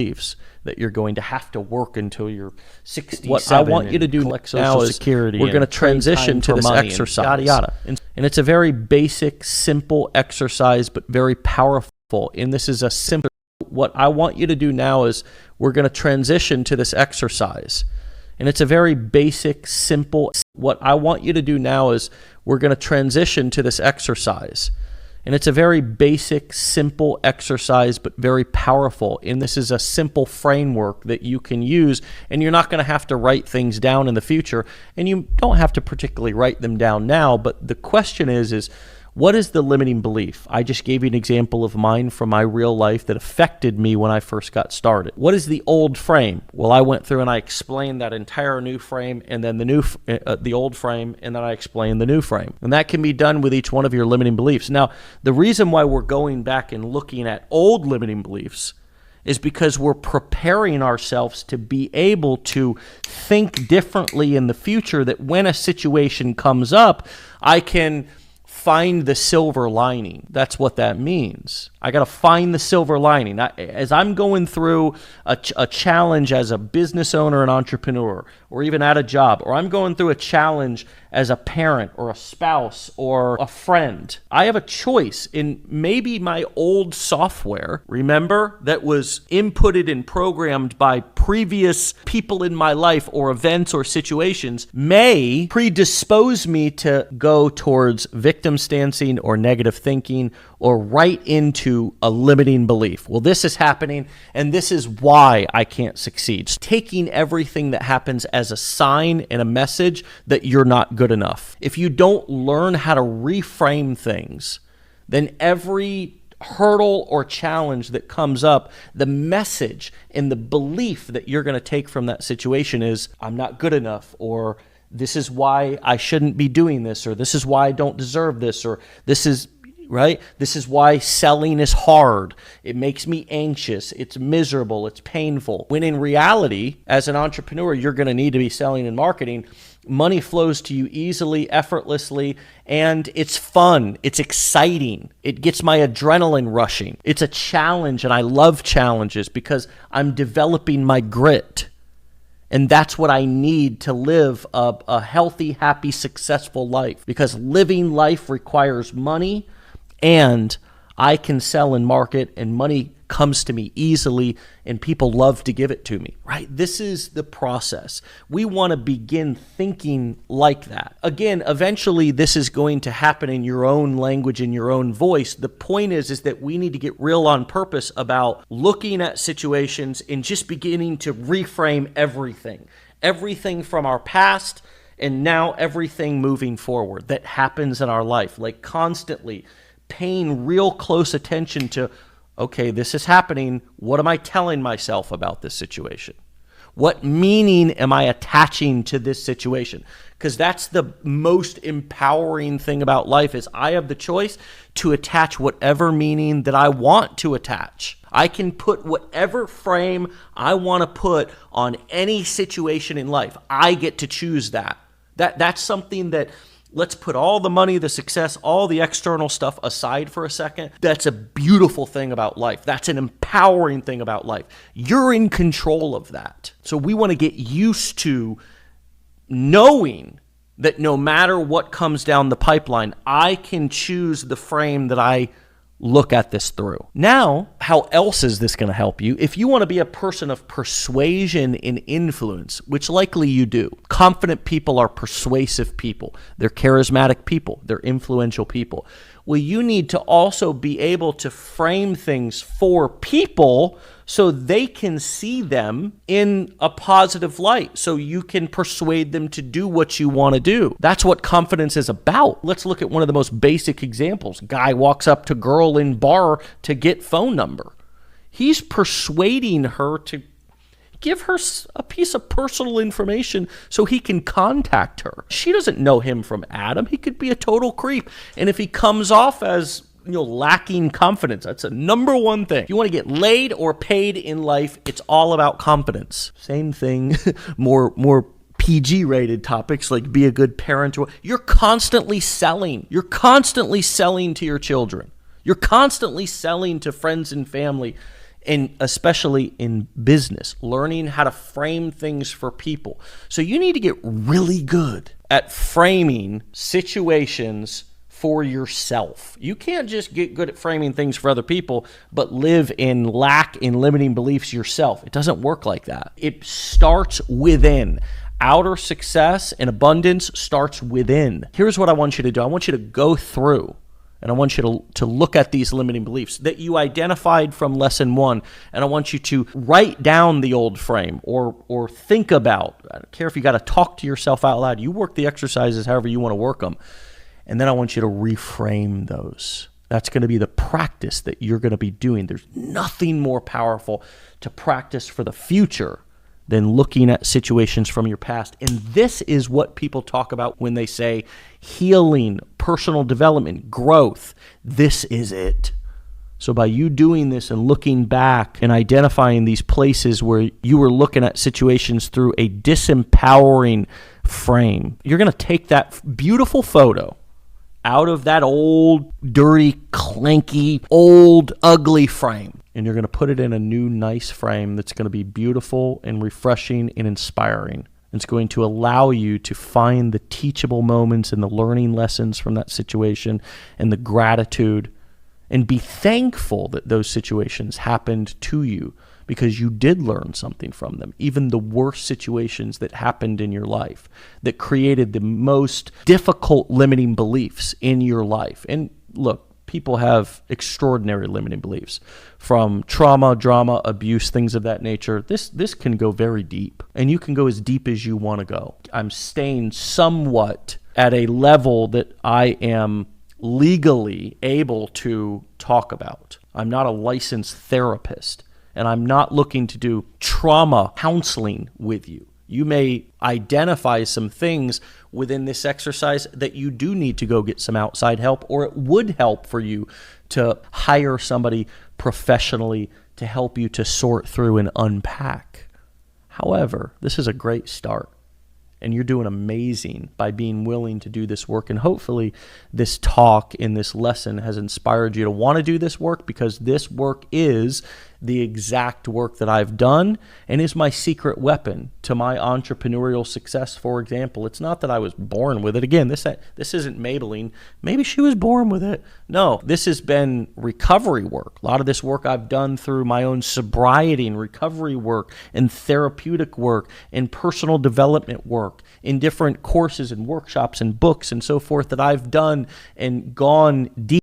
beliefs that you're going to have to work until you're 67. What I want you to do now is Security, we're going to transition to this exercise. Yada, yada. And it's a very basic, simple exercise, but very powerful. And this is a simple, what I want you to do now is we're going to transition to this exercise. And it's a very basic, simple, what I want you to do now is we're going to transition to this exercise. And it's a very basic, simple exercise, but very powerful. And this is a simple framework that you can use, and you're not going to have to write things down in the future. And you don't have to particularly write them down now, but the question is what is the limiting belief? I just gave you an example of mine from my real life that affected me when I first got started. What is the old frame? Well, I went through and I explained that entire new frame, and then the old frame, and then I explained the new frame. And that can be done with each one of your limiting beliefs. Now, the reason why we're going back and looking at old limiting beliefs is because we're preparing ourselves to be able to think differently in the future, that when a situation comes up, I can find the silver lining. That's what that means. I got to find the silver lining. As I'm going through a challenge as a business owner and entrepreneur, or even at a job, or I'm going through a challenge as a parent or a spouse or a friend, I have a choice in maybe my old software, remember, that was inputted and programmed by previous people in my life or events or situations, may predispose me to go towards victim stancing or negative thinking, or right into a limiting belief. Well, this is happening, and this is why I can't succeed. Taking everything that happens as a sign and a message that you're not good enough. If you don't learn how to reframe things, then every hurdle or challenge that comes up, the message and the belief that you're going to take from that situation is, I'm not good enough, or this is why I shouldn't be doing this, or this is why I don't deserve this, or this is, right? This is why selling is hard. It makes me anxious. It's miserable. It's painful. When in reality, as an entrepreneur, you're going to need to be selling and marketing. Money flows to you easily, effortlessly, and it's fun. It's exciting. It gets my adrenaline rushing. It's a challenge, and I love challenges because I'm developing my grit. And that's what I need to live a healthy, happy, successful life, because living life requires money, and I can sell and market, and money comes to me easily, and people love to give it to me, right? This is the process. We want to begin thinking like that. Again, eventually this is going to happen in your own language, in your own voice. The point is that we need to get real on purpose about looking at situations and just beginning to reframe everything from our past, and now everything moving forward that happens in our life, like constantly paying real close attention to, okay, this is happening. What am I telling myself about this situation? What meaning am I attaching to this situation? Because that's the most empowering thing about life, is I have the choice to attach whatever meaning that I want to attach. I can put whatever frame I want to put on any situation in life. I get to choose that. That's something that, let's put all the money, the success, all the external stuff aside for a second. That's a beautiful thing about life. That's an empowering thing about life. You're in control of that. So we want to get used to knowing that no matter what comes down the pipeline, I can choose the frame that I look at this through. Now, how else is this going to help you? If you want to be a person of persuasion and influence, which likely you do. Confident people are persuasive people. They're charismatic people. They're influential people. Well, you need to also be able to frame things for people so they can see them in a positive light, so you can persuade them to do what you want to do. That's what confidence is about. Let's look at one of the most basic examples. Guy walks up to girl in bar to get phone number. He's persuading her to give her a piece of personal information so he can contact her. She doesn't know him from Adam. He could be a total creep. And if he comes off as lacking confidence, that's a number one thing. If you want to get laid or paid in life, it's all about confidence. Same thing, more PG-rated topics like be a good parent. You're constantly selling. You're constantly selling to your children. You're constantly selling to friends and family. and especially in business, learning how to frame things for people. So you need to get really good at framing situations for yourself. You can't just get good at framing things for other people, but live in lack in limiting beliefs yourself. It doesn't work like that. It starts within. Outer success and abundance starts within. Here's what I want you to do. I want you to go through and I want you to look at these limiting beliefs that you identified from lesson 1. And I want you to write down the old frame or think about. I don't care if you got to talk to yourself out loud. You work the exercises however you want to work them. And then I want you to reframe those. That's going to be the practice that you're going to be doing. There's nothing more powerful to practice for the future than looking at situations from your past. And this is what people talk about when they say healing, personal development, growth. This is it. So by you doing this and looking back and identifying these places where you were looking at situations through a disempowering frame, you're going to take that beautiful photo out of that old, dirty, clanky, old, ugly frame. And you're going to put it in a new, nice frame that's going to be beautiful and refreshing and inspiring. It's going to allow you to find the teachable moments and the learning lessons from that situation and the gratitude, and be thankful that those situations happened to you because you did learn something from them. Even the worst situations that happened in your life that created the most difficult limiting beliefs in your life. And look, people have extraordinary limiting beliefs from trauma, drama, abuse, things of that nature. This can go very deep, and you can go as deep as you want to go. I'm staying somewhat at a level that I am legally able to talk about. I'm not a licensed therapist, and I'm not looking to do trauma counseling with you. You may identify some things within this exercise that you do need to go get some outside help, or it would help for you to hire somebody professionally to help you to sort through and unpack. However, this is a great start, and you're doing amazing by being willing to do this work. And hopefully this talk in this lesson has inspired you to want to do this work, because this work is the exact work that I've done and is my secret weapon to my entrepreneurial success. For example, it's not that I was born with it. Again, this isn't Maybelline. Maybe she was born with it. No, this has been recovery work. A lot of this work I've done through my own sobriety and recovery work and therapeutic work and personal development work in different courses and workshops and books and so forth that I've done and gone deep